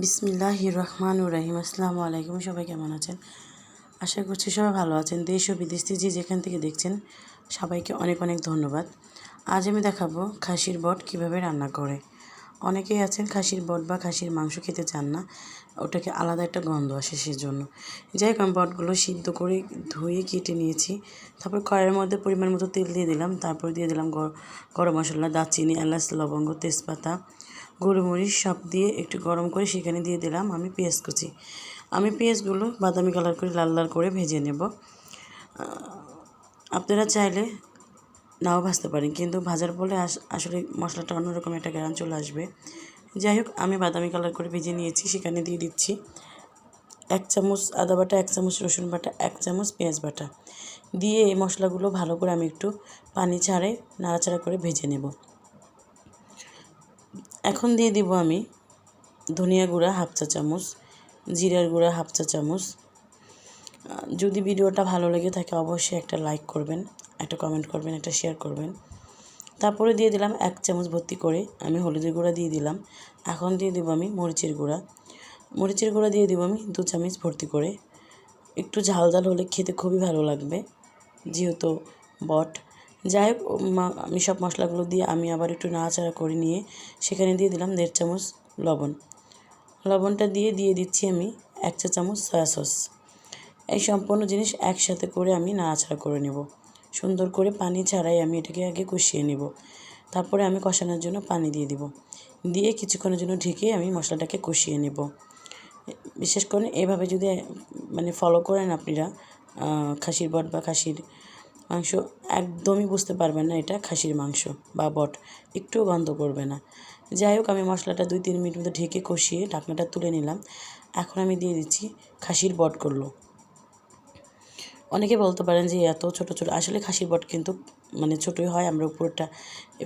বিসমিল্লাহির রহমানির রহিম। আসসালামু আলাইকুম। সবাই কেমন আছেন? আশা করছি সবাই ভালো আছেন। দেশ ও বিদেশ থেকে যে যেখান থেকে দেখছেন সবাইকে অনেক অনেক ধন্যবাদ। আজ আমি দেখাবো খাসির বট কিভাবে রান্না করে। অনেকেই আছেন খাসির বট বা খাসির মাংস খেতে চান না, ওটাকে আলাদা একটা গন্ধ আসে সেজন্য। যাই হোক, আমি বটগুলো সিদ্ধ করে ধুয়ে কেটে নিয়েছি। তারপর কড়াইয়ের মধ্যে পরিমাণ মতো তেল দিয়ে দিলাম। তারপর দিয়ে দিলাম গরম মশলা, দারচিনি, এলাচ, লবঙ্গ, তেজপাতা, গোলমরিচ সব দিয়ে একটু গরম করে সেখানে দিয়ে দিলাম আমি পেঁয়াজ কুচি। আমি পেঁয়াজগুলো বাদামি কালার করে লাল লাল করে ভেজে নেব। আপনারা চাইলে নাও ভাজতে পারেন, কিন্তু ভাজার পরে আসলে মশলাটা অন্যরকম একটা গ্রান চলে আসবে। যাই হোক, আমি বাদামি কালার করে ভেজে নিয়েছি। সেখানে দিয়ে দিচ্ছি 1 চামচ আদা বাটা, 1 চামচ রসুন বাটা, 1 চামচ পেঁয়াজ বাটা দিয়ে এই মশলাগুলো ভালো করে আমি একটু পানি ছাড়ে নাড়াচাড়া করে ভেজে নেব। এখন দিয়ে দিব আমি ধনিয়া গুঁড়া 1/2 চা চামচ, জিরার গুঁড়া 1/2 চা চামচ। যদি ভিডিওটা ভালো লেগে থাকে অবশ্যই একটা লাইক করবেন, একটা কমেন্ট করবেন, একটা শেয়ার করবেন। তারপরে দিয়ে দিলাম 1 চামচ ভর্তি করে আমি হলুদের গুঁড়া দিয়ে দিলাম। এখন দিয়ে দেবো আমি মরিচের গুঁড়া দিয়ে দেবো আমি 2 চামচ ভর্তি করে। একটু ঝাল ঝাল হলে খেতে খুবই ভালো লাগবে যেহেতু বট। যাই হোক, আমি সব মশলাগুলো দিয়ে আমি আবার একটু নাড়াচাড়া করে নিয়ে সেখানে দিয়ে দিলাম 1.5 চামচ লবণটা দিয়ে দিচ্ছি আমি 1 চা চামচ সয়া সস। এই সম্পূর্ণ জিনিস একসাথে করে আমি নাড়াচাড়া করে নেব। সুন্দর করে পানি ছাড়াই আমি এটাকে আগে কষিয়ে নেব। তারপরে আমি কষানোর জন্য পানি দিয়ে দিব, দিয়ে কিছুক্ষণের জন্য ঢেকে আমি মশলাটাকে কষিয়ে নেব। বিশেষ করে এভাবে যদি ফলো করেন আপনারা খাসির বট বা খাসির মাংস, একদমই বুঝতে পারবেন না এটা খাসির মাংস বা বট, একটুও গন্ধ করবে না। যাই হোক, আমি মশলাটা 2-3 মিনিট মতো ঢেকে কষিয়ে ঢাকনাটা তুলে নিলাম। এখন আমি দিয়ে দিচ্ছি খাসির বটগুলো। অনেকে বলতে পারেন যে এত ছোট ছোট, আসলে খাসির বট কিন্তু ছোটোই হয়। আমরা উপরটা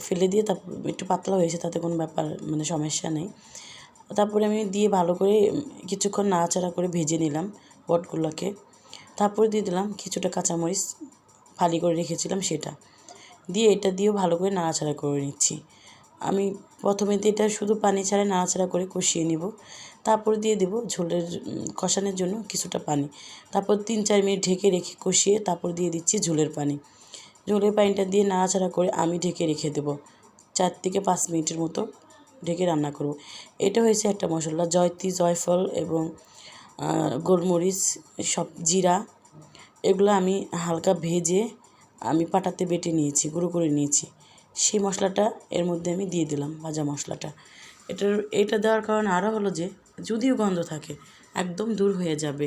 ফেলে দিয়ে তারপর একটু পাতলা হয়েছে, তাতে কোনো ব্যাপার সমস্যা নেই। তারপরে আমি দিয়ে ভালো করে কিছুক্ষণ নাড়াচাড়া করে ভেজে নিলাম বটগুলোকে। তারপরে দিয়ে দিলাম কিছুটা কাঁচামরিচ ফালি করে রেখেছিলাম, সেটা দিয়ে এটা দিয়েও ভালো করে নাড়াচাড়া করে নিচ্ছি। আমি প্রথমে দিয়ে এটা শুধু পানি ছাড়া নাড়াচাড়া করে কষিয়ে নিব। তারপর দিয়ে দেব ঝোলের কষানোর জন্য কিছুটা পানি। তারপর 3-4 মিনিট ঢেকে রেখে কষিয়ে তারপর দিয়ে দিচ্ছি ঝোলের পানিটা দিয়ে নাড়াচাড়া করে আমি ঢেকে রেখে দেব 4 থেকে 5 মিনিটের মতো ঢেকে রান্না করব। এটা হয়েছে একটা মশলা, জয়ত্রী, জয়ফল এবং গোলমরিচ, সব জিরা, এগুলো আমি হালকা ভেজে আমি পাটাতে বেটে নিয়েছি, গুঁড়ো করে নিয়েছি। সেই মশলাটা এর মধ্যে আমি দিয়ে দিলাম, ভাজা মশলাটা। এটা দেওয়ার কারণ আরও হলো যে যদিও গন্ধ থাকে একদম দূর হয়ে যাবে।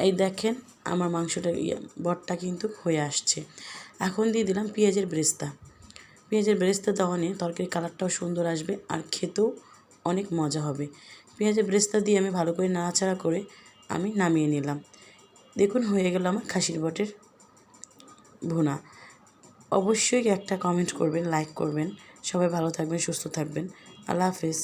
এই দেখেন আমার মাংসটা বটটা কিন্তু হয়ে আসছে। এখন দিয়ে দিলাম পেঁয়াজের ব্রেস্তা দেওয়া নিয়ে তরকারির কালারটাও সুন্দর আসবে আর খেতেও অনেক মজা হবে। পেঁয়াজের ব্রেস্তা দিয়ে আমি ভালো করে নাড়াচাড়া করে আমি নামিয়ে নিলাম। দেখুন হয়ে গেল আমার খাসির বটের ভুনা। অবশ্যই একটা কমেন্ট করবেন, লাইক করবেন। সবাই ভালো থাকবেন, সুস্থ থাকবেন। আল্লাহ হাফেজ।